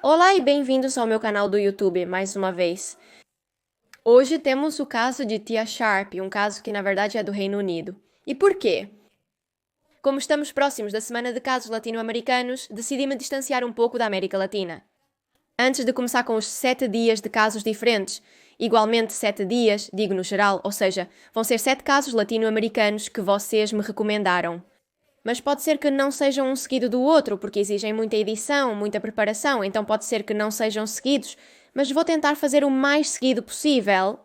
Olá e bem-vindos ao meu canal do YouTube, mais uma vez. Hoje temos o caso de Tia Sharp, um caso que na verdade é do Reino Unido. E por quê? Como estamos próximos da semana de casos latino-americanos, decidi me distanciar um pouco da América Latina. Antes de começar com os 7 dias de casos diferentes, igualmente 7 dias, digo no geral, ou seja, vão ser 7 casos latino-americanos que vocês me recomendaram. Mas pode ser que não sejam um seguido do outro, porque exigem muita edição, muita preparação, então pode ser que não sejam seguidos, mas vou tentar fazer o mais seguido possível.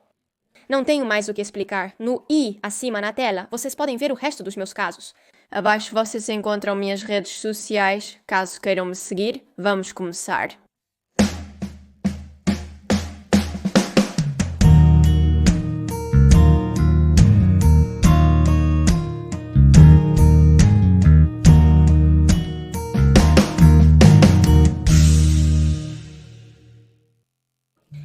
Não tenho mais o que explicar. No i, acima na tela, vocês podem ver o resto dos meus casos. Abaixo vocês encontram minhas redes sociais, caso queiram me seguir. Vamos começar.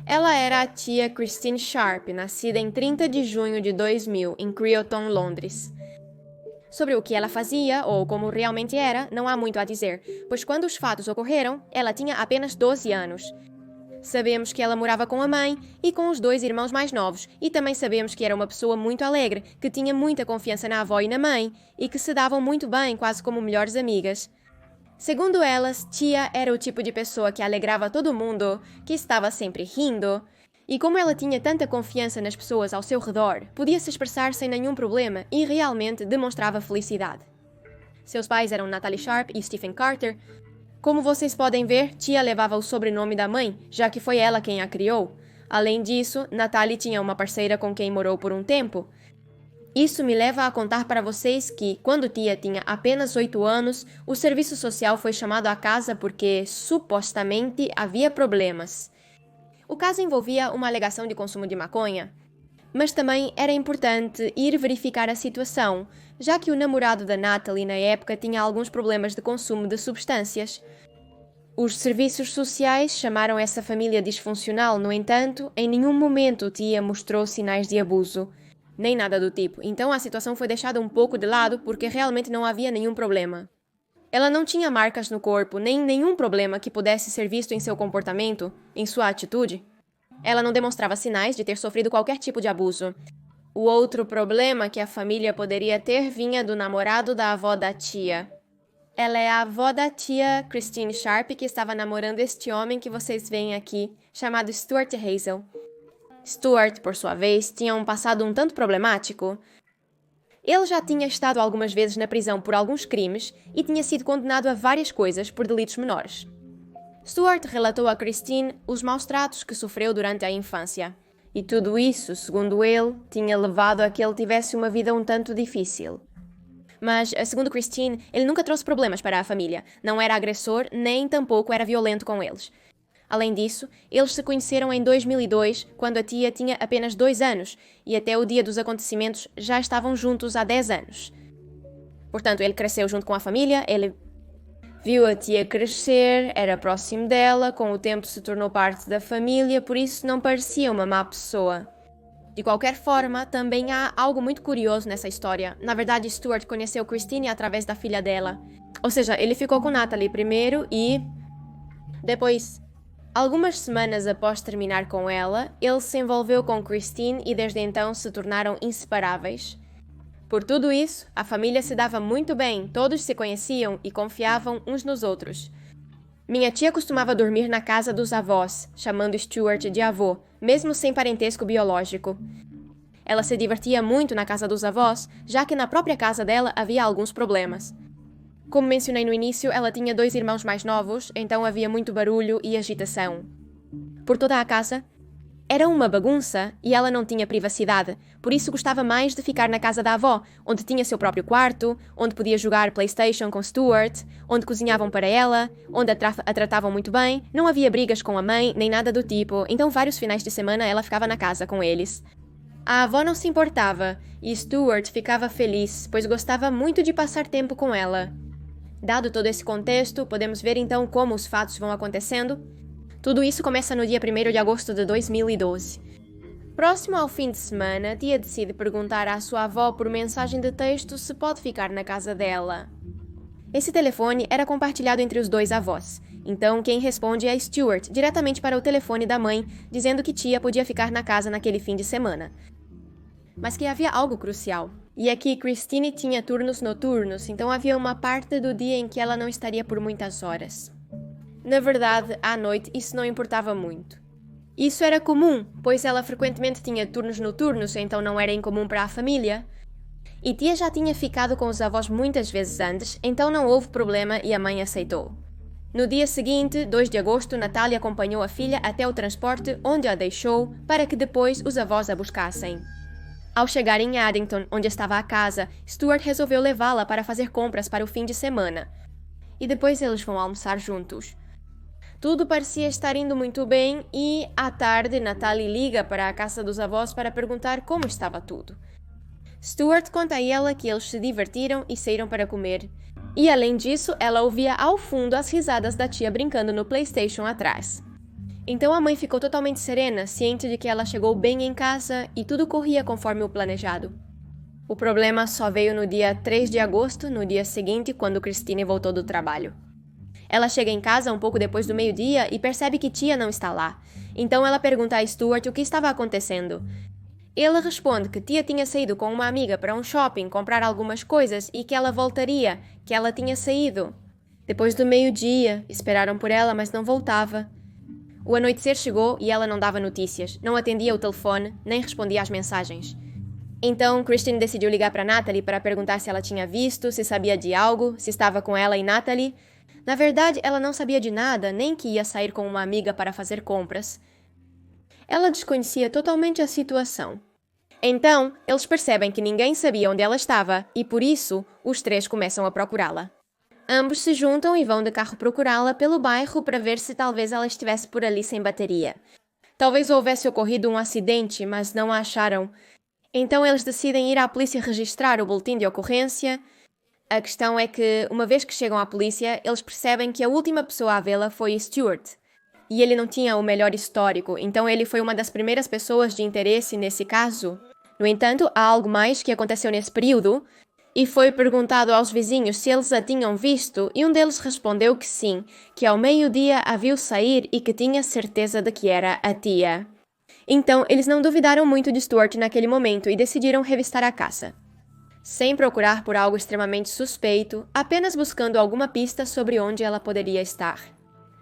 Ela era a tia Christine Sharp, nascida em 30 de junho de 2000, em Creoton, Londres. Sobre o que ela fazia, ou como realmente era, não há muito a dizer, pois quando os fatos ocorreram, ela tinha apenas 12 anos. Sabemos que ela morava com a mãe e com os 2 irmãos mais novos, e também sabemos que era uma pessoa muito alegre, que tinha muita confiança na avó e na mãe, e que se davam muito bem, quase como melhores amigas. Segundo elas, tia era o tipo de pessoa que alegrava todo mundo, que estava sempre rindo. E como ela tinha tanta confiança nas pessoas ao seu redor, podia se expressar sem nenhum problema e realmente demonstrava felicidade. Seus pais eram Natalie Sharp e Stephen Carter. Como vocês podem ver, tia levava o sobrenome da mãe, já que foi ela quem a criou. Além disso, Natalie tinha uma parceira com quem morou por um tempo. Isso me leva a contar para vocês que, quando tia tinha apenas 8 anos, o serviço social foi chamado à casa porque, supostamente, havia problemas. O caso envolvia uma alegação de consumo de maconha, mas também era importante ir verificar a situação, já que o namorado da Natalie na época tinha alguns problemas de consumo de substâncias. Os serviços sociais chamaram essa família disfuncional, no entanto, em nenhum momento tia mostrou sinais de abuso. Nem nada do tipo, então a situação foi deixada um pouco de lado porque realmente não havia nenhum problema. Ela não tinha marcas no corpo, nem nenhum problema que pudesse ser visto em seu comportamento, em sua atitude. Ela não demonstrava sinais de ter sofrido qualquer tipo de abuso. O outro problema que a família poderia ter vinha do namorado da avó da tia. Ela é a avó da tia Christine Sharp, que estava namorando este homem que vocês veem aqui, chamado Stuart Hazel. Stuart, por sua vez, tinha um passado um tanto problemático. Ele já tinha estado algumas vezes na prisão por alguns crimes e tinha sido condenado a várias coisas por delitos menores. Stuart relatou a Christine os maus tratos que sofreu durante a infância. E tudo isso, segundo ele, tinha levado a que ele tivesse uma vida um tanto difícil. Mas, segundo Christine, ele nunca trouxe problemas para a família. Não era agressor, nem tampouco era violento com eles. Além disso, eles se conheceram em 2002, quando a tia tinha apenas 2 anos, e até o dia dos acontecimentos já estavam juntos há 10 anos. Portanto, ele cresceu junto com a família, ele viu a tia crescer, era próximo dela, com o tempo se tornou parte da família, por isso não parecia uma má pessoa. De qualquer forma, também há algo muito curioso nessa história. Na verdade, Stuart conheceu Christine através da filha dela. Ou seja, ele ficou com Natalie primeiro e... depois... Algumas semanas após terminar com ela, ele se envolveu com Christine e desde então se tornaram inseparáveis. Por tudo isso, a família se dava muito bem, todos se conheciam e confiavam uns nos outros. Minha tia costumava dormir na casa dos avós, chamando Stuart de avô, mesmo sem parentesco biológico. Ela se divertia muito na casa dos avós, já que na própria casa dela havia alguns problemas. Como mencionei no início, ela tinha 2 irmãos mais novos, então havia muito barulho e agitação. Por toda a casa, era uma bagunça e ela não tinha privacidade, por isso gostava mais de ficar na casa da avó, onde tinha seu próprio quarto, onde podia jogar PlayStation com Stuart, onde cozinhavam para ela, onde a tratavam muito bem, não havia brigas com a mãe, nem nada do tipo, então vários finais de semana ela ficava na casa com eles. A avó não se importava, e Stuart ficava feliz, pois gostava muito de passar tempo com ela. Dado todo esse contexto, podemos ver então como os fatos vão acontecendo. Tudo isso começa no dia 1º de agosto de 2012. Próximo ao fim de semana, tia decide perguntar à sua avó por mensagem de texto se pode ficar na casa dela. Esse telefone era compartilhado entre os 2 avós, Então, quem responde é Stuart, diretamente para o telefone da mãe, dizendo que tia podia ficar na casa naquele fim de semana. Mas que havia algo crucial. E é que Christine tinha turnos noturnos, então havia uma parte do dia em que ela não estaria por muitas horas. Na verdade, à noite, isso não importava muito. Isso era comum, pois ela frequentemente tinha turnos noturnos, então não era incomum para a família. E tia já tinha ficado com os avós muitas vezes antes, então não houve problema e a mãe aceitou. No dia seguinte, 2 de agosto, Natalie acompanhou a filha até o transporte, onde a deixou, para que depois os avós a buscassem. Ao chegar em Addington, onde estava a casa, Stuart resolveu levá-la para fazer compras para o fim de semana. E depois eles vão almoçar juntos. Tudo parecia estar indo muito bem e, à tarde, Natalie liga para a casa dos avós para perguntar como estava tudo. Stuart conta a ela que eles se divertiram e saíram para comer. E, além disso, ela ouvia ao fundo as risadas da tia brincando no PlayStation atrás. Então a mãe ficou totalmente serena, ciente de que ela chegou bem em casa e tudo corria conforme o planejado. O problema só veio no dia 3 de agosto, no dia seguinte, quando Christine voltou do trabalho. Ela chega em casa um pouco depois do meio-dia e percebe que tia não está lá. Então ela pergunta a Stuart o que estava acontecendo. Ele responde que tia tinha saído com uma amiga para um shopping comprar algumas coisas e que ela voltaria, que ela tinha saído. Depois do meio-dia, esperaram por ela, mas não voltava. O anoitecer chegou e ela não dava notícias, não atendia o telefone, nem respondia às mensagens. Então, Christine decidiu ligar para Natalie para perguntar se ela tinha visto, se sabia de algo, se estava com ela e Natalie. Na verdade, ela não sabia de nada, nem que ia sair com uma amiga para fazer compras. Ela desconhecia totalmente a situação. Então, eles percebem que ninguém sabia onde ela estava e, por isso, os três começam a procurá-la. Ambos se juntam e vão de carro procurá-la pelo bairro para ver se talvez ela estivesse por ali sem bateria. Talvez houvesse ocorrido um acidente, mas não a acharam. Então eles decidem ir à polícia registrar o boletim de ocorrência. A questão é que, uma vez que chegam à polícia, eles percebem que a última pessoa a vê-la foi Stuart. E ele não tinha o melhor histórico, então ele foi uma das primeiras pessoas de interesse nesse caso. No entanto, há algo mais que aconteceu nesse período, e foi perguntado aos vizinhos se eles a tinham visto, e um deles respondeu que sim, que ao meio-dia a viu sair e que tinha certeza de que era a tia. Então, eles não duvidaram muito de Stuart naquele momento e decidiram revistar a casa. Sem procurar por algo extremamente suspeito, apenas buscando alguma pista sobre onde ela poderia estar.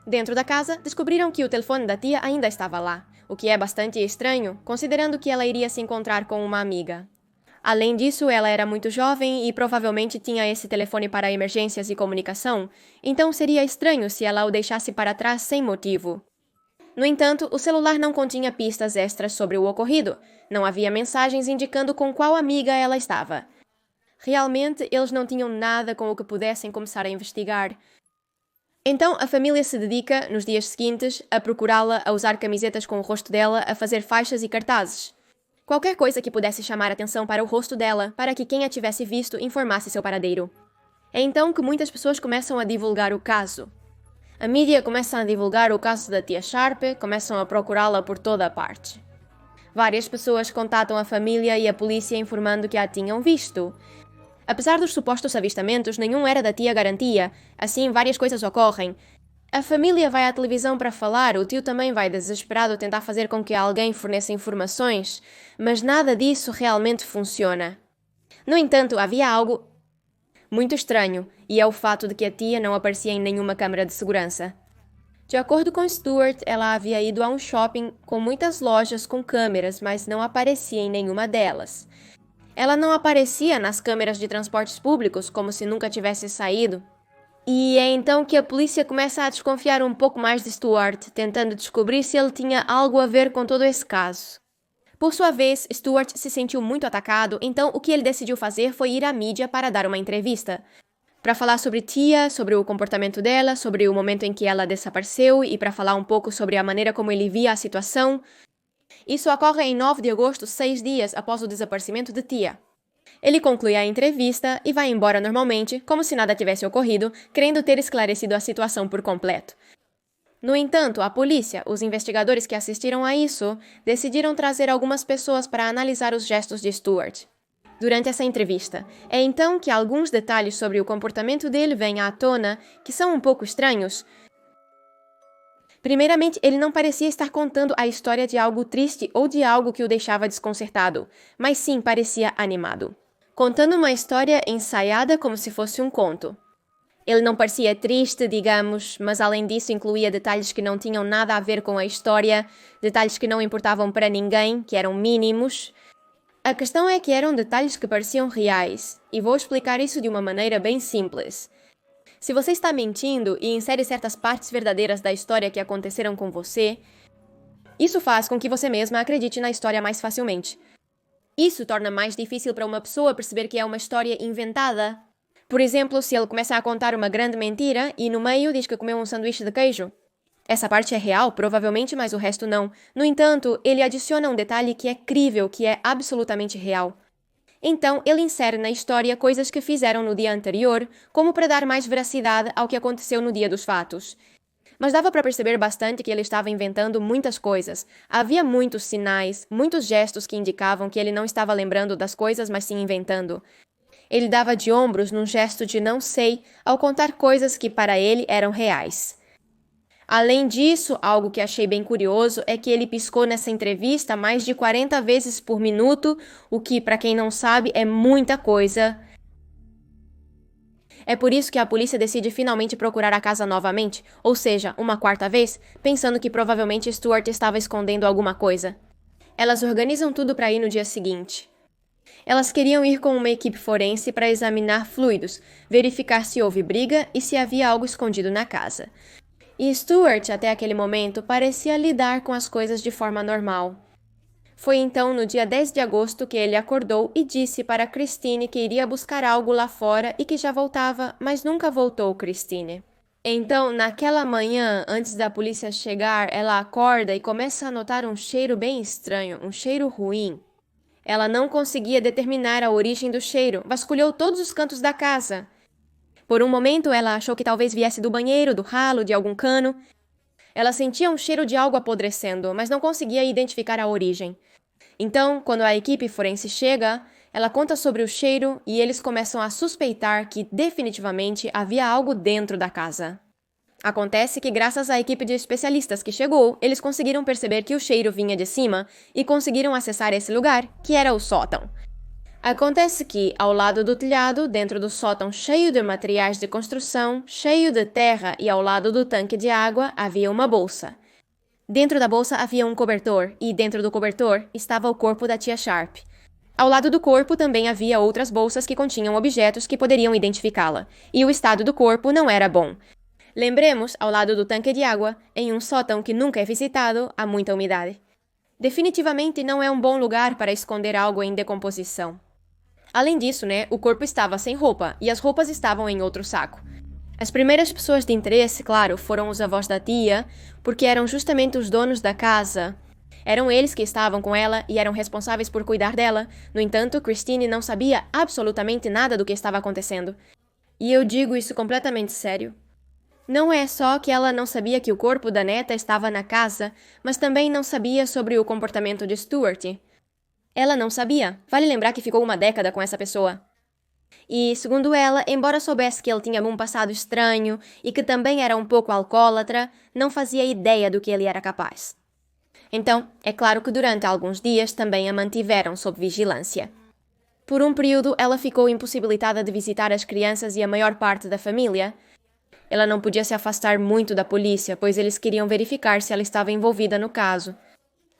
Dentro da casa, descobriram que o telefone da tia ainda estava lá, o que é bastante estranho, considerando que ela iria se encontrar com uma amiga. Além disso, ela era muito jovem e provavelmente tinha esse telefone para emergências e comunicação, então seria estranho se ela o deixasse para trás sem motivo. No entanto, o celular não continha pistas extras sobre o ocorrido. Não havia mensagens indicando com qual amiga ela estava. Realmente, eles não tinham nada com o que pudessem começar a investigar. Então, a família se dedica, nos dias seguintes, a procurá-la, a usar camisetas com o rosto dela, a fazer faixas e cartazes. Qualquer coisa que pudesse chamar atenção para o rosto dela, para que quem a tivesse visto informasse seu paradeiro. É então que muitas pessoas começam a divulgar o caso. A mídia começa a divulgar o caso da tia Sharp, começam a procurá-la por toda a parte. Várias pessoas contatam a família e a polícia informando que a tinham visto. Apesar dos supostos avistamentos, nenhum era da tia garantia, assim várias coisas ocorrem. A família vai à televisão para falar, o tio também vai desesperado tentar fazer com que alguém forneça informações, mas nada disso realmente funciona. No entanto, havia algo muito estranho, e é o fato de que a tia não aparecia em nenhuma câmara de segurança. De acordo com Stuart, ela havia ido a um shopping com muitas lojas com câmeras, mas não aparecia em nenhuma delas. Ela não aparecia nas câmeras de transportes públicos, como se nunca tivesse saído. E é então que a polícia começa a desconfiar um pouco mais de Stuart, tentando descobrir se ele tinha algo a ver com todo esse caso. Por sua vez, Stuart se sentiu muito atacado, então o que ele decidiu fazer foi ir à mídia para dar uma entrevista. Para falar sobre tia, sobre o comportamento dela, sobre o momento em que ela desapareceu e para falar um pouco sobre a maneira como ele via a situação. Isso ocorre em 9 de agosto, 6 dias após o desaparecimento de tia. Ele conclui a entrevista e vai embora normalmente, como se nada tivesse ocorrido, querendo ter esclarecido a situação por completo. No entanto, a polícia, os investigadores que assistiram a isso, decidiram trazer algumas pessoas para analisar os gestos de Stuart. Durante essa entrevista, é então que alguns detalhes sobre o comportamento dele vêm à tona, que são um pouco estranhos. Primeiramente, ele não parecia estar contando a história de algo triste ou de algo que o deixava desconcertado, mas sim parecia animado, contando uma história ensaiada como se fosse um conto. Ele não parecia triste, digamos, mas além disso incluía detalhes que não tinham nada a ver com a história, detalhes que não importavam para ninguém, que eram mínimos. A questão é que eram detalhes que pareciam reais, e vou explicar isso de uma maneira bem simples. Se você está mentindo e insere certas partes verdadeiras da história que aconteceram com você, isso faz com que você mesma acredite na história mais facilmente. Isso torna mais difícil para uma pessoa perceber que é uma história inventada. Por exemplo, se ele começa a contar uma grande mentira e no meio diz que comeu um sanduíche de queijo. Essa parte é real, provavelmente, mas o resto não. No entanto, ele adiciona um detalhe que é crível, que é absolutamente real. Então, ele insere na história coisas que fizeram no dia anterior, como para dar mais veracidade ao que aconteceu no dia dos fatos. Mas dava para perceber bastante que ele estava inventando muitas coisas. Havia muitos sinais, muitos gestos que indicavam que ele não estava lembrando das coisas, mas sim inventando. Ele dava de ombros num gesto de não sei, ao contar coisas que para ele eram reais. Além disso, algo que achei bem curioso é que ele piscou nessa entrevista mais de 40 vezes por minuto, o que, para quem não sabe, é muita coisa. É por isso que a polícia decide finalmente procurar a casa novamente, ou seja, uma quarta vez, pensando que provavelmente Stuart estava escondendo alguma coisa. Elas organizam tudo para ir no dia seguinte. Elas queriam ir com uma equipe forense para examinar fluidos, verificar se houve briga e se havia algo escondido na casa. E Stuart, até aquele momento, parecia lidar com as coisas de forma normal. Foi então no dia 10 de agosto que ele acordou e disse para Christine que iria buscar algo lá fora e que já voltava, mas nunca voltou, Christine. Então, naquela manhã, antes da polícia chegar, ela acorda e começa a notar um cheiro bem estranho, um cheiro ruim. Ela não conseguia determinar a origem do cheiro, vasculhou todos os cantos da casa. Por um momento, ela achou que talvez viesse do banheiro, do ralo, de algum cano. Ela sentia um cheiro de algo apodrecendo, mas não conseguia identificar a origem. Então, quando a equipe forense chega, ela conta sobre o cheiro e eles começam a suspeitar que definitivamente havia algo dentro da casa. Acontece que, graças à equipe de especialistas que chegou, eles conseguiram perceber que o cheiro vinha de cima e conseguiram acessar esse lugar, que era o sótão. Acontece que, ao lado do telhado, dentro do sótão cheio de materiais de construção, cheio de terra e ao lado do tanque de água, havia uma bolsa. Dentro da bolsa havia um cobertor, e dentro do cobertor estava o corpo da tia Sharp. Ao lado do corpo também havia outras bolsas que continham objetos que poderiam identificá-la, e o estado do corpo não era bom. Lembremos, ao lado do tanque de água, em um sótão que nunca é visitado, há muita umidade. Definitivamente não é um bom lugar para esconder algo em decomposição. Além disso, o corpo estava sem roupa e as roupas estavam em outro saco. As primeiras pessoas de interesse, claro, foram os avós da tia, porque eram justamente os donos da casa. Eram eles que estavam com ela e eram responsáveis por cuidar dela. No entanto, Christine não sabia absolutamente nada do que estava acontecendo. E eu digo isso completamente sério. Não é só que ela não sabia que o corpo da neta estava na casa, mas também não sabia sobre o comportamento de Stuart. Ela não sabia. Vale lembrar que ficou uma década com essa pessoa. E, segundo ela, embora soubesse que ele tinha um passado estranho e que também era um pouco alcoólatra, não fazia ideia do que ele era capaz. Então, é claro que durante alguns dias também a mantiveram sob vigilância. Por um período, ela ficou impossibilitada de visitar as crianças e a maior parte da família. Ela não podia se afastar muito da polícia, pois eles queriam verificar se ela estava envolvida no caso.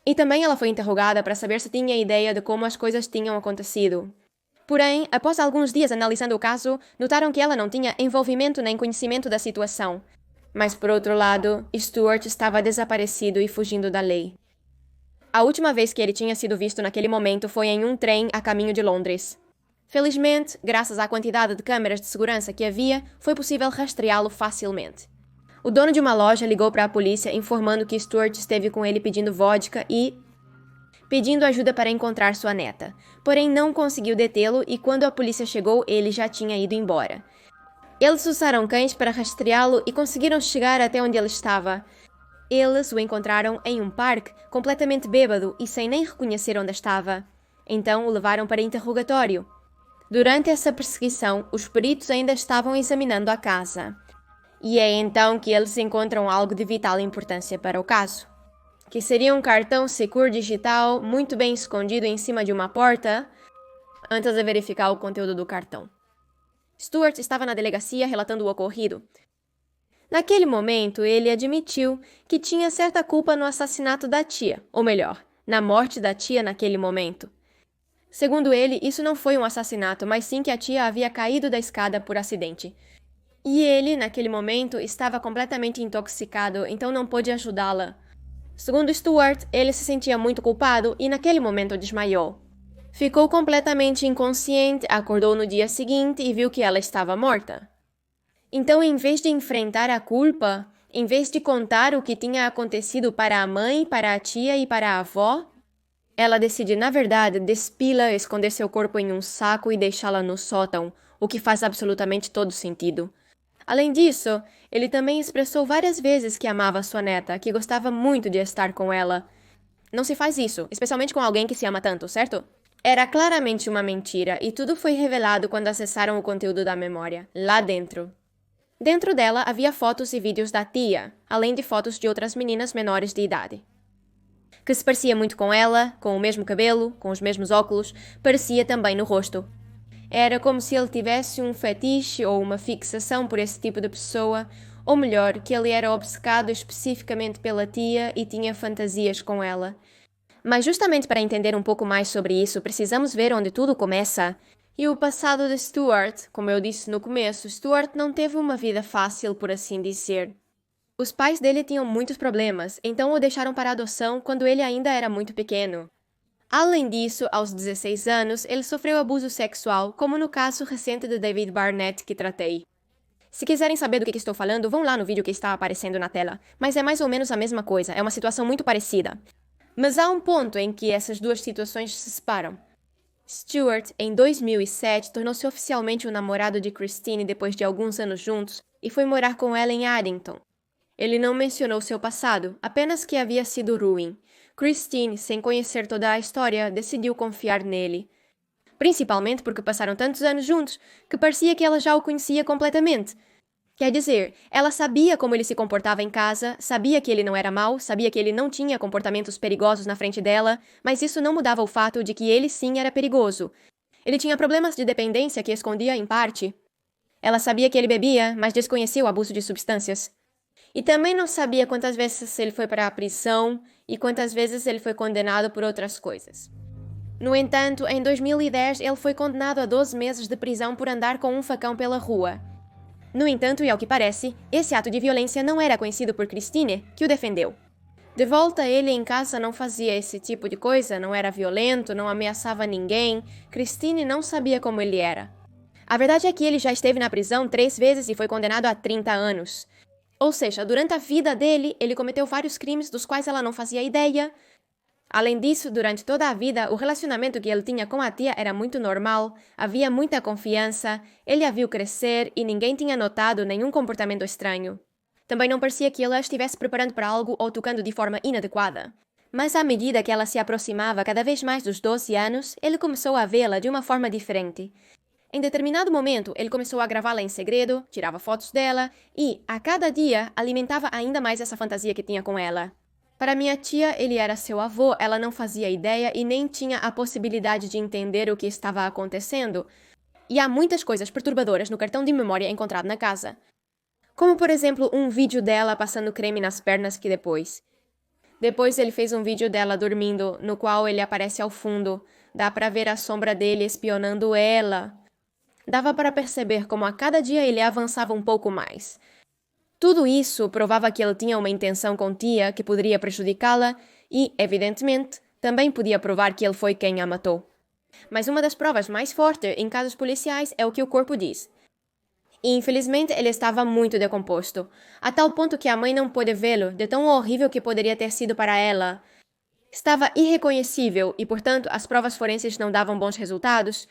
E também ela foi interrogada para saber se tinha ideia de como as coisas tinham acontecido. Porém, após alguns dias analisando o caso, notaram que ela não tinha envolvimento nem conhecimento da situação. Mas, por outro lado, Stuart estava desaparecido e fugindo da lei. A última vez que ele tinha sido visto naquele momento foi em um trem a caminho de Londres. Felizmente, graças à quantidade de câmeras de segurança que havia, foi possível rastreá-lo facilmente. O dono de uma loja ligou para a polícia informando que Stuart esteve com ele pedindo vodka e pedindo ajuda para encontrar sua neta. Porém, não conseguiu detê-lo e quando a polícia chegou, ele já tinha ido embora. Eles usaram cães para rastreá-lo e conseguiram chegar até onde ele estava. Eles o encontraram em um parque, completamente bêbado e sem nem reconhecer onde estava. Então o levaram para interrogatório. Durante essa perseguição, os peritos ainda estavam examinando a casa. E é então que eles encontram algo de vital importância para o caso, que seria um cartão Secure digital muito bem escondido em cima de uma porta antes de verificar o conteúdo do cartão. Stuart estava na delegacia relatando o ocorrido. Naquele momento, ele admitiu que tinha certa culpa no assassinato da tia, ou melhor, na morte da tia naquele momento. Segundo ele, isso não foi um assassinato, mas sim que a tia havia caído da escada por acidente. E ele, naquele momento, estava completamente intoxicado, então não pôde ajudá-la. Segundo Stuart, ele se sentia muito culpado e naquele momento desmaiou. Ficou completamente inconsciente, acordou no dia seguinte e viu que ela estava morta. Então, em vez de enfrentar a culpa, em vez de contar o que tinha acontecido para a mãe, para a tia e para a avó, ela decide, na verdade, despi-la, esconder seu corpo em um saco e deixá-la no sótão, o que faz absolutamente todo sentido. Além disso, ele também expressou várias vezes que amava sua neta, que gostava muito de estar com ela. Não se faz isso, especialmente com alguém que se ama tanto, certo? Era claramente uma mentira, e tudo foi revelado quando acessaram o conteúdo da memória, lá dentro. Dentro dela havia fotos e vídeos da tia, além de fotos de outras meninas menores de idade. Que se parecia muito com ela, com o mesmo cabelo, com os mesmos óculos, parecia também no rosto. Era como se ele tivesse um fetiche ou uma fixação por esse tipo de pessoa, ou melhor, que ele era obcecado especificamente pela tia e tinha fantasias com ela. Mas justamente para entender um pouco mais sobre isso, precisamos ver onde tudo começa. E o passado de Stuart, como eu disse no começo, Stuart não teve uma vida fácil, por assim dizer. Os pais dele tinham muitos problemas, então o deixaram para adoção quando ele ainda era muito pequeno. Além disso, aos 16 anos, ele sofreu abuso sexual, como no caso recente de David Barnett que tratei. Se quiserem saber do que estou falando, vão lá no vídeo que está aparecendo na tela, mas é mais ou menos a mesma coisa, é uma situação muito parecida. Mas há um ponto em que essas duas situações se separam. Stuart, em 2007, tornou-se oficialmente o namorado de Christine depois de alguns anos juntos e foi morar com ela em Addington. Ele não mencionou seu passado, apenas que havia sido ruim. Christine, sem conhecer toda a história, decidiu confiar nele. Principalmente porque passaram tantos anos juntos que parecia que ela já o conhecia completamente. Quer dizer, ela sabia como ele se comportava em casa, sabia que ele não era mau, sabia que ele não tinha comportamentos perigosos na frente dela, mas isso não mudava o fato de que ele sim era perigoso. Ele tinha problemas de dependência que escondia em parte. Ela sabia que ele bebia, mas desconhecia o abuso de substâncias. E também não sabia quantas vezes ele foi para a prisão e quantas vezes ele foi condenado por outras coisas. No entanto, em 2010, ele foi condenado a 12 meses de prisão por andar com um facão pela rua. No entanto, e ao que parece, esse ato de violência não era conhecido por Christine, que o defendeu. De volta, ele em casa não fazia esse tipo de coisa, não era violento, não ameaçava ninguém. Christine não sabia como ele era. A verdade é que ele já esteve na prisão 3 vezes e foi condenado a 30 anos. Ou seja, durante a vida dele, ele cometeu vários crimes dos quais ela não fazia ideia. Além disso, durante toda a vida, o relacionamento que ele tinha com a tia era muito normal, havia muita confiança, ele a viu crescer e ninguém tinha notado nenhum comportamento estranho. Também não parecia que ele a estivesse preparando para algo ou tocando de forma inadequada. Mas à medida que ela se aproximava cada vez mais dos 12 anos, ele começou a vê-la de uma forma diferente. Em determinado momento, ele começou a gravá-la em segredo, tirava fotos dela e, a cada dia, alimentava ainda mais essa fantasia que tinha com ela. Para minha tia, ele era seu avô, ela não fazia ideia e nem tinha a possibilidade de entender o que estava acontecendo. E há muitas coisas perturbadoras no cartão de memória encontrado na casa. Como, por exemplo, um vídeo dela passando creme nas pernas que depois. Depois ele fez um vídeo dela dormindo, no qual ele aparece ao fundo. Dá para ver a sombra dele espionando ela. Dava para perceber como a cada dia ele avançava um pouco mais. Tudo isso provava que ele tinha uma intenção com tia que poderia prejudicá-la e, evidentemente, também podia provar que ele foi quem a matou. Mas uma das provas mais fortes em casos policiais é o que o corpo diz. E, infelizmente, ele estava muito decomposto, a tal ponto que a mãe não pôde vê-lo, de tão horrível que poderia ter sido para ela. Estava irreconhecível e, portanto, as provas forenses não davam bons resultados.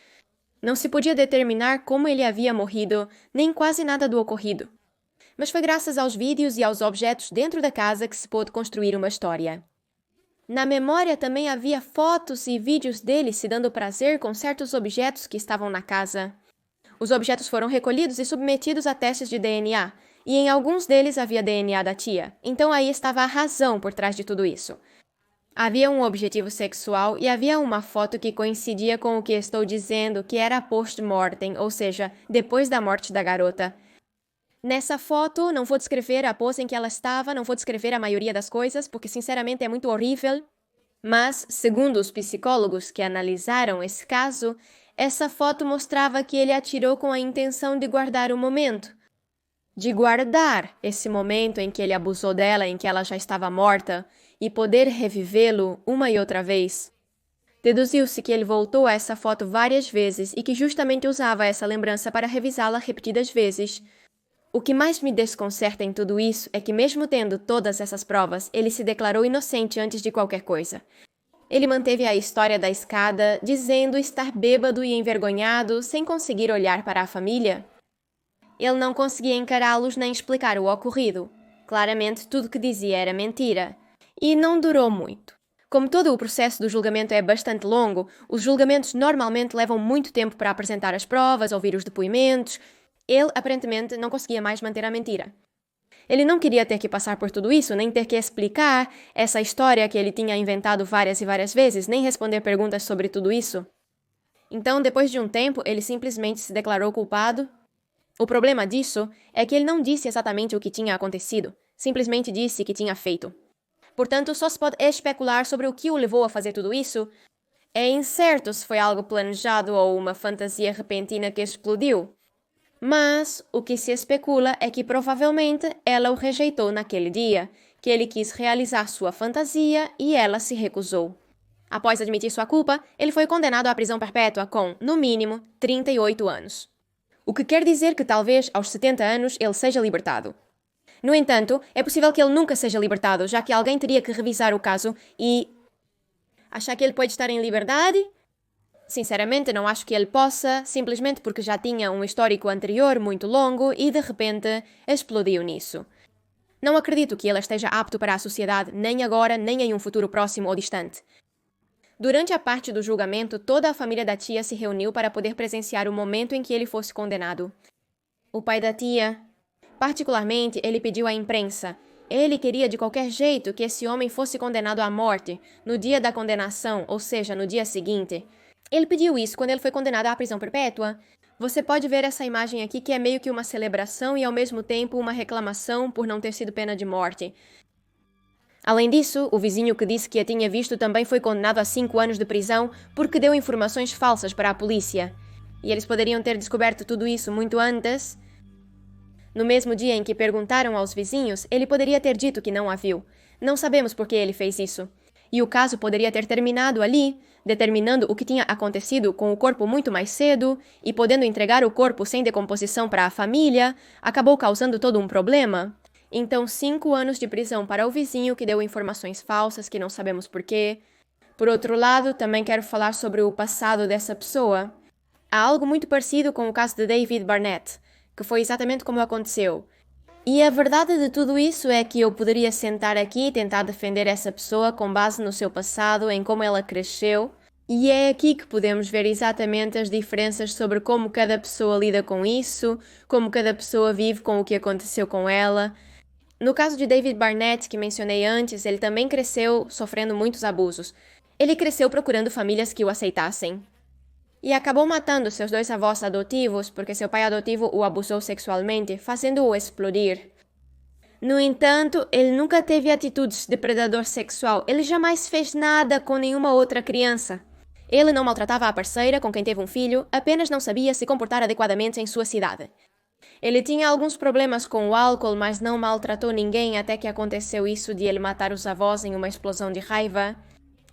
Não se podia determinar como ele havia morrido, nem quase nada do ocorrido. Mas foi graças aos vídeos e aos objetos dentro da casa que se pôde construir uma história. Na memória também havia fotos e vídeos dele se dando prazer com certos objetos que estavam na casa. Os objetos foram recolhidos e submetidos a testes de DNA, e em alguns deles havia DNA da tia. Então aí estava a razão por trás de tudo isso. Havia um objetivo sexual e havia uma foto que coincidia com o que estou dizendo, que era post-mortem, ou seja, depois da morte da garota. Nessa foto, não vou descrever a pose em que ela estava, não vou descrever a maioria das coisas, porque sinceramente é muito horrível. Mas, segundo os psicólogos que analisaram esse caso, essa foto mostrava que ele atirou com a intenção de guardar o momento. De guardar esse momento em que ele abusou dela, em que ela já estava morta, e poder revivê-lo uma e outra vez. Deduziu-se que ele voltou a essa foto várias vezes e que justamente usava essa lembrança para revisá-la repetidas vezes. O que mais me desconcerta em tudo isso é que, mesmo tendo todas essas provas, ele se declarou inocente antes de qualquer coisa. Ele manteve a história da escada, dizendo estar bêbado e envergonhado, sem conseguir olhar para a família. Ele não conseguia encará-los nem explicar o ocorrido. Claramente, tudo que dizia era mentira. E não durou muito. Como todo o processo do julgamento é bastante longo, os julgamentos normalmente levam muito tempo para apresentar as provas, ouvir os depoimentos. Ele, aparentemente, não conseguia mais manter a mentira. Ele não queria ter que passar por tudo isso, nem ter que explicar essa história que ele tinha inventado várias e várias vezes, nem responder perguntas sobre tudo isso. Então, depois de um tempo, ele simplesmente se declarou culpado. O problema disso é que ele não disse exatamente o que tinha acontecido, simplesmente disse que tinha feito. Portanto, só se pode especular sobre o que o levou a fazer tudo isso. É incerto se foi algo planejado ou uma fantasia repentina que explodiu. Mas o que se especula é que provavelmente ela o rejeitou naquele dia, que ele quis realizar sua fantasia e ela se recusou. Após admitir sua culpa, ele foi condenado à prisão perpétua com, no mínimo, 38 anos. O que quer dizer que talvez aos 70 anos ele seja libertado. No entanto, é possível que ele nunca seja libertado, já que alguém teria que revisar o caso e... Achar que ele pode estar em liberdade? Sinceramente, não acho que ele possa, simplesmente porque já tinha um histórico anterior muito longo e, de repente, explodiu nisso. Não acredito que ele esteja apto para a sociedade, nem agora, nem em um futuro próximo ou distante. Durante a parte do julgamento, toda a família da tia se reuniu para poder presenciar o momento em que ele fosse condenado. O pai da tia... Particularmente, ele pediu à imprensa. Ele queria de qualquer jeito que esse homem fosse condenado à morte, no dia da condenação, ou seja, no dia seguinte. Ele pediu isso quando ele foi condenado à prisão perpétua. Você pode ver essa imagem aqui que é meio que uma celebração e ao mesmo tempo uma reclamação por não ter sido pena de morte. Além disso, o vizinho que disse que a tinha visto também foi condenado a 5 anos de prisão porque deu informações falsas para a polícia. E eles poderiam ter descoberto tudo isso muito antes. No mesmo dia em que perguntaram aos vizinhos, ele poderia ter dito que não a viu. Não sabemos por que ele fez isso. E o caso poderia ter terminado ali, determinando o que tinha acontecido com o corpo muito mais cedo e podendo entregar o corpo sem decomposição para a família, acabou causando todo um problema. Então, 5 anos de prisão para o vizinho que deu informações falsas que não sabemos por quê. Por outro lado, também quero falar sobre o passado dessa pessoa. Há algo muito parecido com o caso de David Barnett, que foi exatamente como aconteceu. E a verdade de tudo isso é que eu poderia sentar aqui e tentar defender essa pessoa com base no seu passado, em como ela cresceu, e é aqui que podemos ver exatamente as diferenças sobre como cada pessoa lida com isso, como cada pessoa vive com o que aconteceu com ela. No caso de David Barnett, que mencionei antes, ele também cresceu sofrendo muitos abusos. Ele cresceu procurando famílias que o aceitassem. E acabou matando seus 2 avós adotivos porque seu pai adotivo o abusou sexualmente, fazendo-o explodir. No entanto, ele nunca teve atitudes de predador sexual. Ele jamais fez nada com nenhuma outra criança. Ele não maltratava a parceira com quem teve um filho, apenas não sabia se comportar adequadamente em sua cidade. Ele tinha alguns problemas com o álcool, mas não maltratou ninguém até que aconteceu isso de ele matar os avós em uma explosão de raiva.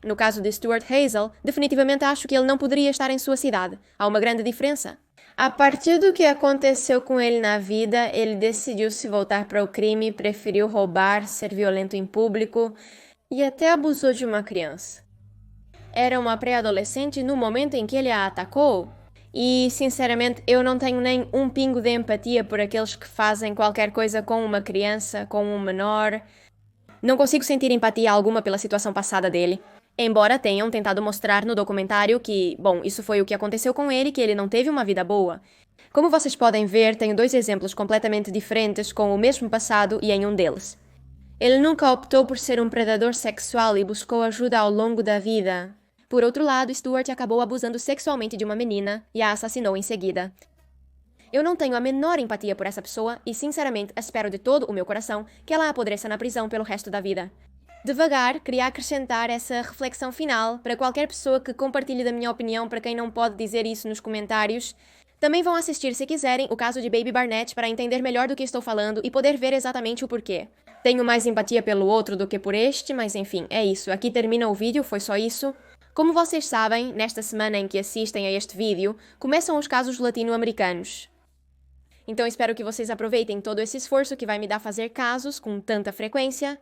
No caso de Stuart Hazel, definitivamente acho que ele não poderia estar em sua cidade. Há uma grande diferença. A partir do que aconteceu com ele na vida, ele decidiu se voltar para o crime, preferiu roubar, ser violento em público e até abusou de uma criança. Era uma pré-adolescente no momento em que ele a atacou. E, sinceramente, eu não tenho nem um pingo de empatia por aqueles que fazem qualquer coisa com uma criança, com um menor. Não consigo sentir empatia alguma pela situação passada dele. Embora tenham tentado mostrar no documentário que, bom, isso foi o que aconteceu com ele, que ele não teve uma vida boa. Como vocês podem ver, tenho dois exemplos completamente diferentes com o mesmo passado e em um deles. Ele nunca optou por ser um predador sexual e buscou ajuda ao longo da vida. Por outro lado, Stuart acabou abusando sexualmente de uma menina e a assassinou em seguida. Eu não tenho a menor empatia por essa pessoa e, sinceramente, espero de todo o meu coração que ela apodreça na prisão pelo resto da vida. Devagar, queria acrescentar essa reflexão final para qualquer pessoa que compartilhe da minha opinião, para quem não pode dizer isso nos comentários. Também vão assistir, se quiserem, o caso de Baby Barnett para entender melhor do que estou falando e poder ver exatamente o porquê. Tenho mais empatia pelo outro do que por este, mas enfim, é isso. Aqui termina o vídeo, foi só isso. Como vocês sabem, nesta semana em que assistem a este vídeo, começam os casos latino-americanos. Então espero que vocês aproveitem todo esse esforço que vai me dar fazer casos com tanta frequência.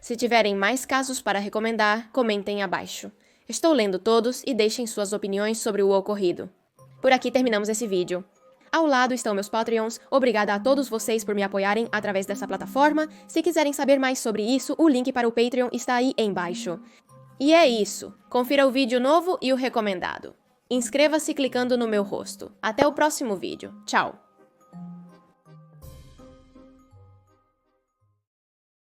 Se tiverem mais casos para recomendar, comentem abaixo. Estou lendo todos e deixem suas opiniões sobre o ocorrido. Por aqui terminamos esse vídeo. Ao lado estão meus Patreons. Obrigada a todos vocês por me apoiarem através dessa plataforma. Se quiserem saber mais sobre isso, o link para o Patreon está aí embaixo. E é isso. Confira o vídeo novo e o recomendado. Inscreva-se clicando no meu rosto. Até o próximo vídeo. Tchau!